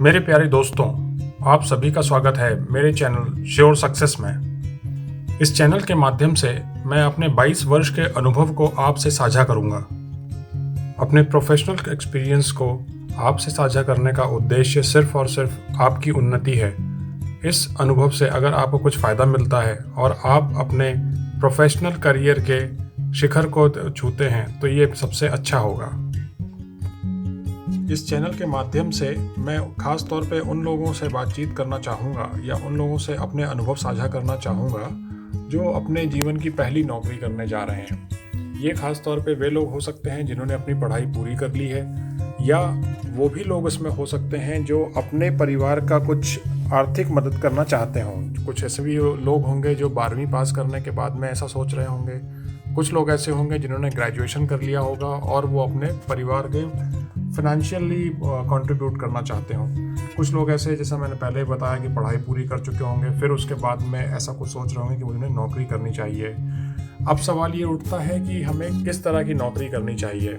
मेरे प्यारे दोस्तों, आप सभी का स्वागत है मेरे चैनल श्योर सक्सेस में। इस चैनल के माध्यम से मैं अपने 22 वर्ष के अनुभव को आपसे साझा करूंगा। अपने प्रोफेशनल एक्सपीरियंस को आपसे साझा करने का उद्देश्य सिर्फ और सिर्फ आपकी उन्नति है। इस अनुभव से अगर आपको कुछ फ़ायदा मिलता है और आप अपने प्रोफेशनल करियर के शिखर को छूते हैं तो ये सबसे अच्छा होगा। इस चैनल के माध्यम से मैं ख़ास तौर पे उन लोगों से बातचीत करना चाहूँगा या उन लोगों से अपने अनुभव साझा करना चाहूँगा जो अपने जीवन की पहली नौकरी करने जा रहे हैं। ये ख़ास तौर पे वे लोग हो सकते हैं जिन्होंने अपनी पढ़ाई पूरी कर ली है, या वो भी लोग इसमें हो सकते हैं जो अपने परिवार का कुछ आर्थिक मदद करना चाहते हों। कुछ ऐसे भी लोग होंगे जो 12वीं पास करने के बाद में ऐसा सोच रहे होंगे। कुछ लोग ऐसे होंगे जिन्होंने ग्रेजुएशन कर लिया होगा और वो अपने परिवार के फाइनेंशियली कंट्रीब्यूट करना चाहते हों। कुछ लोग ऐसे, जैसा मैंने पहले बताया, कि पढ़ाई पूरी कर चुके होंगे, फिर उसके बाद में ऐसा कुछ सोच रहे होंगे कि मुझे नौकरी करनी चाहिए। अब सवाल ये उठता है कि हमें किस तरह की नौकरी करनी चाहिए।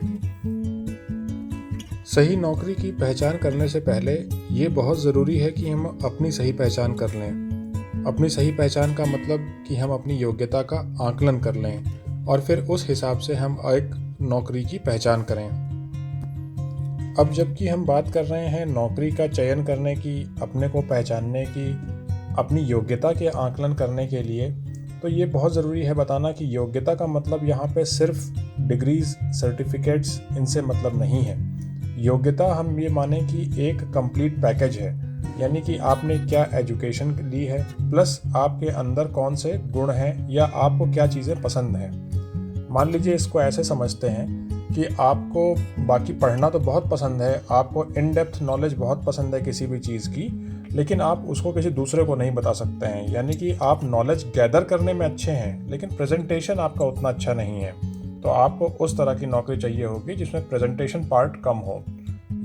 सही नौकरी की पहचान करने से पहले ये बहुत ज़रूरी है कि हम अपनी सही पहचान कर लें। अपनी सही पहचान का मतलब कि हम अपनी योग्यता का आकलन कर लें और फिर उस हिसाब से हम एक नौकरी की पहचान करें। अब जबकि हम बात कर रहे हैं नौकरी का चयन करने की, अपने को पहचानने की, अपनी योग्यता के आकलन करने के लिए, तो ये बहुत ज़रूरी है बताना कि योग्यता का मतलब यहाँ पे सिर्फ डिग्रीज, सर्टिफिकेट्स, इनसे मतलब नहीं है। योग्यता हम ये माने कि एक कंप्लीट पैकेज है, यानी कि आपने क्या एजुकेशन ली है, प्लस आपके अंदर कौन से गुण हैं या आपको क्या चीज़ें पसंद हैं। मान लीजिए इसको ऐसे समझते हैं कि आपको बाकी पढ़ना तो बहुत पसंद है, आपको इन डेप्थ नॉलेज बहुत पसंद है किसी भी चीज़ की, लेकिन आप उसको किसी दूसरे को नहीं बता सकते हैं। यानी कि आप नॉलेज गैदर करने में अच्छे हैं लेकिन प्रेजेंटेशन आपका उतना अच्छा नहीं है। तो आपको उस तरह की नौकरी चाहिए होगी जिसमें प्रेजेंटेशन पार्ट कम हो।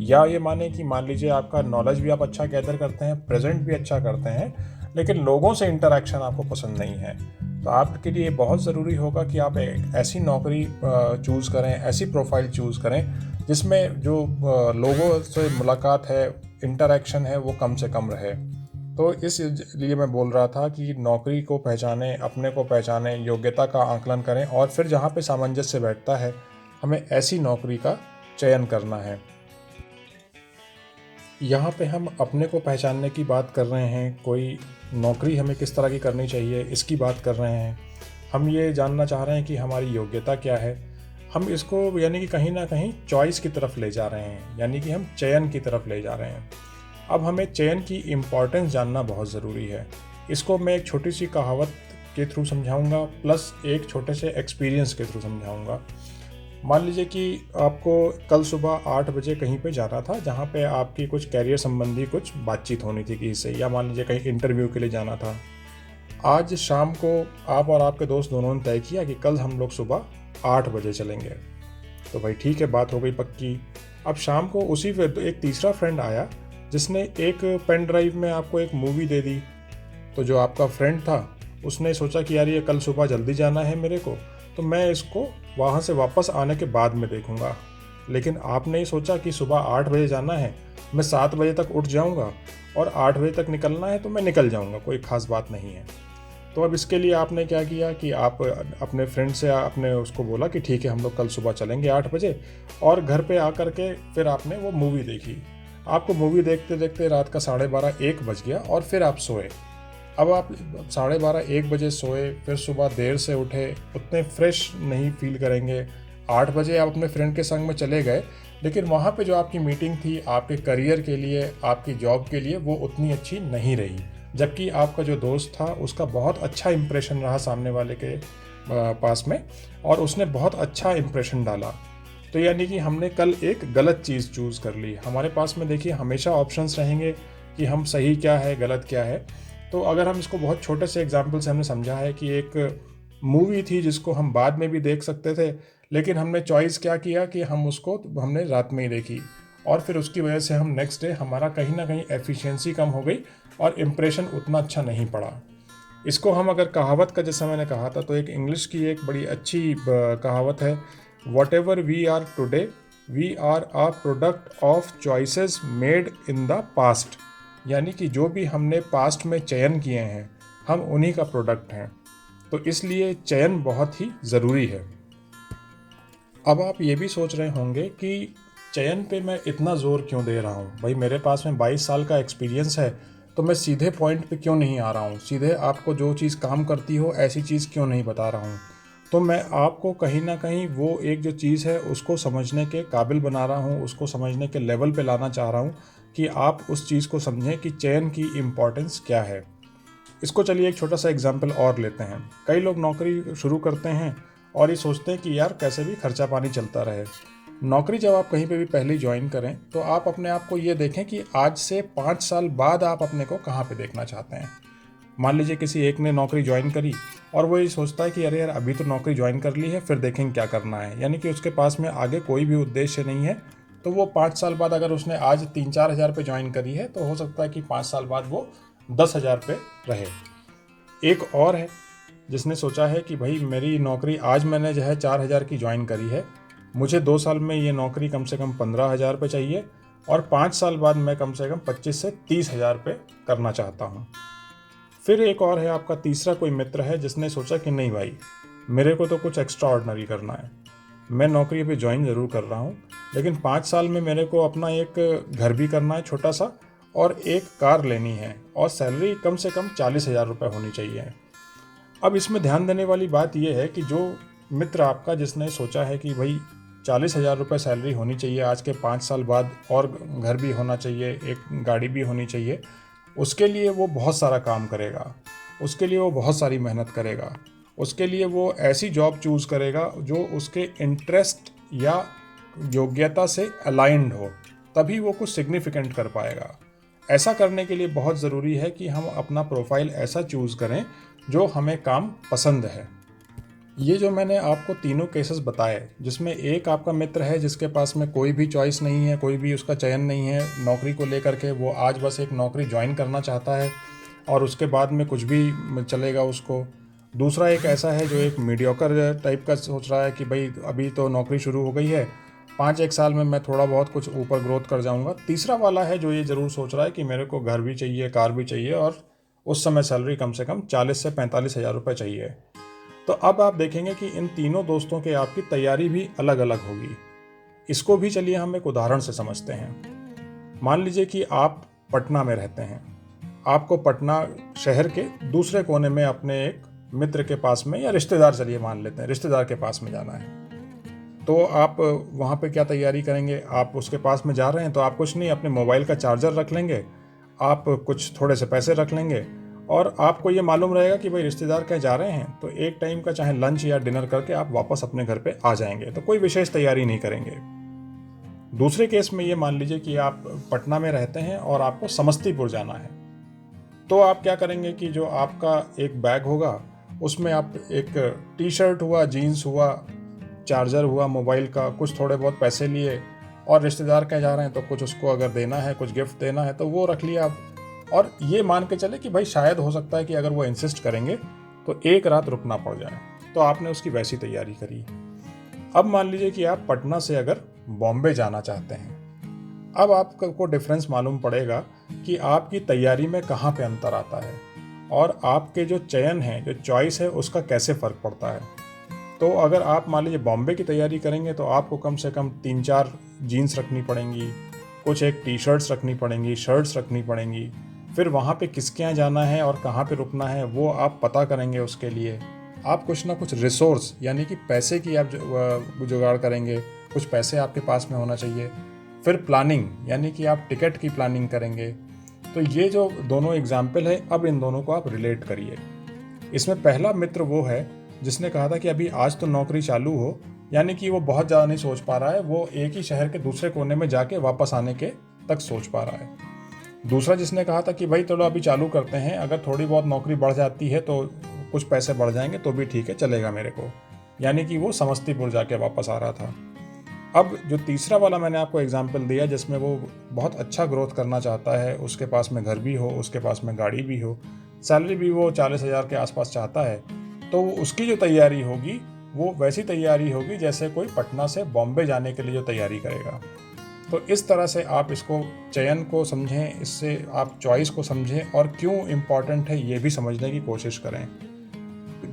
या ये माने कि मान लीजिए आपका नॉलेज भी आप अच्छा गैदर करते हैं, प्रेजेंट भी अच्छा करते हैं, लेकिन लोगों से इंटरेक्शन आपको पसंद नहीं है। तो आपके लिए बहुत ज़रूरी होगा कि आप एक ऐसी नौकरी चूज़ करें, ऐसी प्रोफाइल चूज़ करें जिसमें जो लोगों से मुलाकात है, इंटरेक्शन है, वो कम से कम रहे। तो इसलिए मैं बोल रहा था कि नौकरी को पहचानें, अपने को पहचानें, योग्यता का आकलन करें और फिर जहाँ पे सामंजस्य बैठता है हमें ऐसी नौकरी का चयन करना है। यहाँ पे हम अपने को पहचानने की बात कर रहे हैं, कोई नौकरी हमें किस तरह की करनी चाहिए इसकी बात कर रहे हैं। हम ये जानना चाह रहे हैं कि हमारी योग्यता क्या है। हम इसको यानी कि कहीं ना कहीं चॉइस की तरफ ले जा रहे हैं, यानी कि हम चयन की तरफ ले जा रहे हैं। अब हमें चयन की इम्पॉर्टेंस जानना बहुत ज़रूरी है। इसको मैं एक छोटी सी कहावत के थ्रू समझाऊंगा, प्लस एक छोटे से एक्सपीरियंस के थ्रू समझाऊंगा। मान लीजिए कि आपको कल सुबह 8 बजे कहीं पे जाना था जहाँ पे आपकी कुछ कैरियर संबंधी कुछ बातचीत होनी थी किसी से, या मान लीजिए कहीं इंटरव्यू के लिए जाना था। आज शाम को आप और आपके दोस्त दोनों ने तय किया कि कल हम लोग सुबह 8 बजे चलेंगे। तो भाई ठीक है, बात हो गई पक्की। अब शाम को उसी पे एक तीसरा फ्रेंड आया जिसने एक पेन ड्राइव में आपको एक मूवी दे दी। तो जो आपका फ्रेंड था उसने सोचा कि यार ये कल सुबह जल्दी जाना है मेरे को, तो मैं इसको वहाँ से वापस आने के बाद में देखूँगा। लेकिन आपने ही सोचा कि सुबह 8 बजे जाना है, मैं 7 बजे तक उठ जाऊँगा और 8 बजे तक निकलना है तो मैं निकल जाऊँगा, कोई ख़ास बात नहीं है। तो अब इसके लिए आपने क्या किया कि आप अपने फ्रेंड से आपने उसको बोला कि ठीक है हम लोग कल सुबह चलेंगे 8 बजे, और घर पे आकर के फिर आपने वो मूवी देखी। आपको मूवी देखते देखते रात का 12:30 1 बज गया और फिर आप सोए। अब आप 12:30 1 बजे सोए, फिर सुबह देर से उठे, उतने फ्रेश नहीं फील करेंगे। 8 बजे आप अपने फ्रेंड के संग में चले गए, लेकिन वहाँ पे जो आपकी मीटिंग थी आपके करियर के लिए, आपकी जॉब के लिए, वो उतनी अच्छी नहीं रही। जबकि आपका जो दोस्त था उसका बहुत अच्छा इंप्रेशन रहा सामने वाले के पास में, और उसने बहुत अच्छा इंप्रेशन डाला। तो यानी कि हमने कल एक गलत चीज़ चूज़ कर ली। हमारे पास में देखिए हमेशा ऑप्शंस रहेंगे कि हम सही क्या है, गलत क्या है। तो अगर हम इसको बहुत छोटे से एग्जाम्पल से हमने समझा है कि एक मूवी थी जिसको हम बाद में भी देख सकते थे, लेकिन हमने चॉइस क्या किया कि हमने रात में ही देखी, और फिर उसकी वजह से हम नेक्स्ट डे हमारा कहीं ना कहीं एफिशिएंसी कम हो गई और इम्प्रेशन उतना अच्छा नहीं पड़ा। इसको हम अगर कहावत का, जैसा मैंने कहा था, तो एक इंग्लिश की एक बड़ी अच्छी कहावत है, whatever we are today we are a product of choices made in the past, यानी कि जो भी हमने पास्ट में चयन किए हैं हम उन्हीं का प्रोडक्ट हैं। तो इसलिए चयन बहुत ही ज़रूरी है। अब आप ये भी सोच रहे होंगे कि चयन पे मैं इतना ज़ोर क्यों दे रहा हूँ, भाई मेरे पास में 22 साल का एक्सपीरियंस है तो मैं सीधे पॉइंट पे क्यों नहीं आ रहा हूँ, सीधे आपको जो चीज़ काम करती हो ऐसी चीज़ क्यों नहीं बता रहा हूँ। तो मैं आपको कहीं ना कहीं वो एक जो चीज़ है उसको समझने के काबिल बना रहा हूँ, उसको समझने के लेवल पे लाना चाह रहा हूँ कि आप उस चीज़ को समझें कि चयन की इम्पोर्टेंस क्या है। इसको चलिए एक छोटा सा एग्जाम्पल और लेते हैं। कई लोग नौकरी शुरू करते हैं और ये सोचते हैं कि यार कैसे भी खर्चा पानी चलता रहे। नौकरी जब आप कहीं पे भी पहले ज्वाइन करें तो आप अपने आप को ये देखें कि आज से 5 साल बाद आप अपने को कहाँ पे देखना चाहते हैं। मान लीजिए किसी एक ने नौकरी ज्वाइन करी और वो ये सोचता है कि अरे यार अभी तो नौकरी ज्वाइन कर ली है, फिर देखेंगे क्या करना है, यानी कि उसके पास में आगे कोई भी उद्देश्य नहीं है। तो वो 5 साल बाद अगर उसने आज 3-4 हज़ार पे ज्वाइन करी है तो हो सकता है कि 5 साल बाद वो 10 हज़ार पे रहे। एक और है जिसने सोचा है कि भाई मेरी नौकरी आज मैंने जो है 4 हज़ार की ज्वाइन करी है, मुझे 2 साल में ये नौकरी कम से कम 15 हज़ार पे चाहिए और 5 साल बाद मैं कम से कम 25 से 30 हज़ार पे करना चाहता हूँ। फिर एक और है आपका तीसरा कोई मित्र है जिसने सोचा कि नहीं भाई मेरे को तो कुछ एक्स्ट्रा ऑर्डिनरी करना है, मैं नौकरी अभी ज्वाइन ज़रूर कर रहा हूँ लेकिन 5 साल में मेरे को अपना एक घर भी करना है छोटा सा और एक कार लेनी है और सैलरी कम से कम 40 हज़ार रुपये होनी चाहिए। अब इसमें ध्यान देने वाली बात यह है कि जो मित्र आपका जिसने सोचा है कि भाई 40 हज़ार रुपये सैलरी होनी चाहिए आज के 5 साल बाद और घर भी होना चाहिए, एक गाड़ी भी होनी चाहिए, उसके लिए वो बहुत सारा काम करेगा, उसके लिए वो बहुत सारी मेहनत करेगा, उसके लिए वो ऐसी जॉब चूज़ करेगा जो उसके इंटरेस्ट या योग्यता से अलाइंड हो, तभी वो कुछ सिग्निफिकेंट कर पाएगा। ऐसा करने के लिए बहुत ज़रूरी है कि हम अपना प्रोफाइल ऐसा चूज़ करें जो हमें काम पसंद है। ये जो मैंने आपको तीनों केसेस बताए जिसमें एक आपका मित्र है जिसके पास में कोई भी चॉइस नहीं है, कोई भी उसका चयन नहीं है नौकरी को लेकर के, वो आज बस एक नौकरी ज्वाइन करना चाहता है और उसके बाद में कुछ भी चलेगा उसको। दूसरा एक ऐसा है जो एक मीडियोकर टाइप का सोच रहा है कि भाई अभी तो नौकरी शुरू हो गई है, 5-1 साल में मैं थोड़ा बहुत कुछ ऊपर ग्रोथ कर जाऊंगा। तीसरा वाला है जो ये ज़रूर सोच रहा है कि मेरे को घर भी चाहिए, कार भी चाहिए और उस समय सैलरी कम से कम 40 से 45 हज़ार रुपये चाहिए। तो अब आप देखेंगे कि इन तीनों दोस्तों के आपकी तैयारी भी अलग अलग होगी। इसको भी चलिए हम एक उदाहरण से समझते हैं। मान लीजिए कि आप पटना में रहते हैं, आपको पटना शहर के दूसरे कोने में अपने एक मित्र के पास में या रिश्तेदार, चलिए मान लेते हैं रिश्तेदार के पास में जाना है। तो आप वहाँ पे क्या तैयारी करेंगे, आप उसके पास में जा रहे हैं तो आप कुछ नहीं, अपने मोबाइल का चार्जर रख लेंगे, आप कुछ थोड़े से पैसे रख लेंगे और आपको ये मालूम रहेगा कि भाई रिश्तेदार कहीं जा रहे हैं तो एक टाइम का चाहे लंच या डिनर करके आप वापस अपने घर पे आ जाएंगे, तो कोई विशेष तैयारी नहीं करेंगे। दूसरे केस में ये मान लीजिए कि आप पटना में रहते हैं और आपको समस्तीपुर जाना है, तो आप क्या करेंगे कि जो आपका एक बैग होगा उसमें आप एक टी शर्ट हुआ, जीन्स हुआ, चार्जर हुआ मोबाइल का, कुछ थोड़े बहुत पैसे लिए और रिश्तेदार कहीं जा रहे हैं तो कुछ उसको अगर देना है, कुछ गिफ्ट देना है तो वो रख लिया आप। और ये मान के चले कि भाई शायद हो सकता है कि अगर वो इंसिस्ट करेंगे तो एक रात रुकना पड़ जाए, तो आपने उसकी वैसी तैयारी करी। अब मान लीजिए कि आप पटना से अगर बॉम्बे जाना चाहते हैं, अब आपको डिफरेंस मालूम पड़ेगा कि आपकी तैयारी में कहाँ पे अंतर आता है और आपके जो चयन है, जो चॉइस है, उसका कैसे फ़र्क पड़ता है। तो अगर आप मान लीजिए बॉम्बे की तैयारी करेंगे तो आपको कम से कम 3-4 जीन्स रखनी पड़ेंगी, कुछ एक टी शर्ट्स रखनी पड़ेंगी, शर्ट्स रखनी पड़ेंगी। फिर वहाँ पे किसके यहाँ जाना है और कहाँ पे रुकना है वो आप पता करेंगे। उसके लिए आप कुछ ना कुछ रिसोर्स यानी कि पैसे की आप जुगाड़ करेंगे, कुछ पैसे आपके पास में होना चाहिए। फिर प्लानिंग यानी कि आप टिकट की प्लानिंग करेंगे। तो ये जो दोनों एग्जाम्पल है, अब इन दोनों को आप रिलेट करिए। इसमें पहला मित्र वो है जिसने कहा था कि अभी आज तो नौकरी चालू हो, यानी कि वो बहुत ज़्यादा नहीं सोच पा रहा है, वो एक ही शहर के दूसरे कोने में जाके वापस आने के तक सोच पा रहा है। दूसरा जिसने कहा था कि भाई चलो अभी चालू करते हैं, अगर थोड़ी बहुत नौकरी बढ़ जाती है तो कुछ पैसे बढ़ जाएंगे तो भी ठीक है, चलेगा मेरे को, यानी कि वो समस्तीपुर जाके वापस आ रहा था। अब जो तीसरा वाला मैंने आपको एग्जाम्पल दिया जिसमें वो बहुत अच्छा ग्रोथ करना चाहता है, उसके पास में घर भी हो, उसके पास में गाड़ी भी हो, सैलरी भी वो 40 हज़ार के आसपास चाहता है, तो उसकी जो तैयारी होगी वो वैसी तैयारी होगी जैसे कोई पटना से बॉम्बे जाने के लिए जो तैयारी करेगा। तो इस तरह से आप इसको चयन को समझें, इससे आप चॉइस को समझें और क्यों इम्पॉर्टेंट है ये भी समझने की कोशिश करें।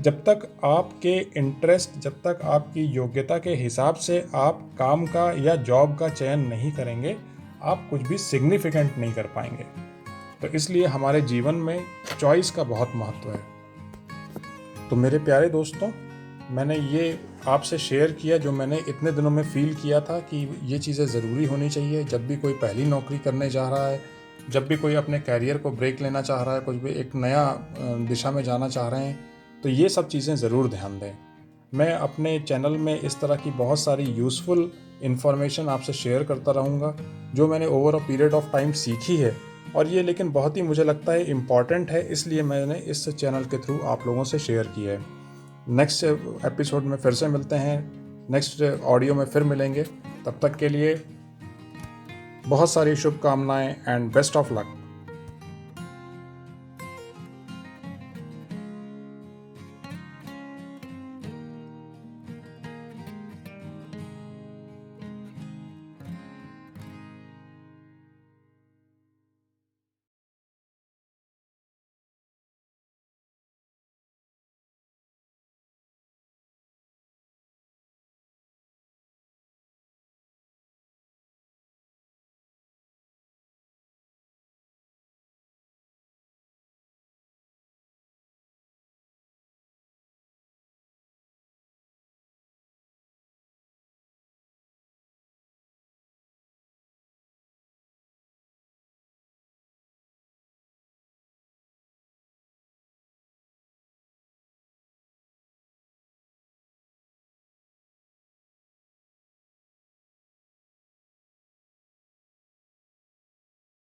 जब तक आपके इंटरेस्ट, जब तक आपकी योग्यता के हिसाब से आप काम का या जॉब का चयन नहीं करेंगे, आप कुछ भी सिग्निफिकेंट नहीं कर पाएंगे। तो इसलिए हमारे जीवन में चॉइस का बहुत महत्व है। तो मेरे प्यारे दोस्तों, मैंने ये आपसे शेयर किया जो मैंने इतने दिनों में फ़ील किया था कि ये चीज़ें ज़रूरी होनी चाहिए। जब भी कोई पहली नौकरी करने जा रहा है, जब भी कोई अपने कैरियर को ब्रेक लेना चाह रहा है, कुछ भी एक नया दिशा में जाना चाह रहे हैं, तो ये सब चीज़ें ज़रूर ध्यान दें। मैं अपने चैनल में इस तरह की बहुत सारी यूज़फुल इन्फॉर्मेशन आपसे शेयर करता रहूँगा जो मैंने over a period of time सीखी है, और ये लेकिन बहुत ही मुझे लगता है इम्पॉर्टेंट है, इसलिए मैंने इस चैनल के थ्रू आप लोगों से शेयर किया है। नेक्स्ट एपिसोड में फिर से मिलते हैं, नेक्स्ट ऑडियो में फिर मिलेंगे। तब तक के लिए बहुत सारी शुभकामनाएं एंड बेस्ट ऑफ लक।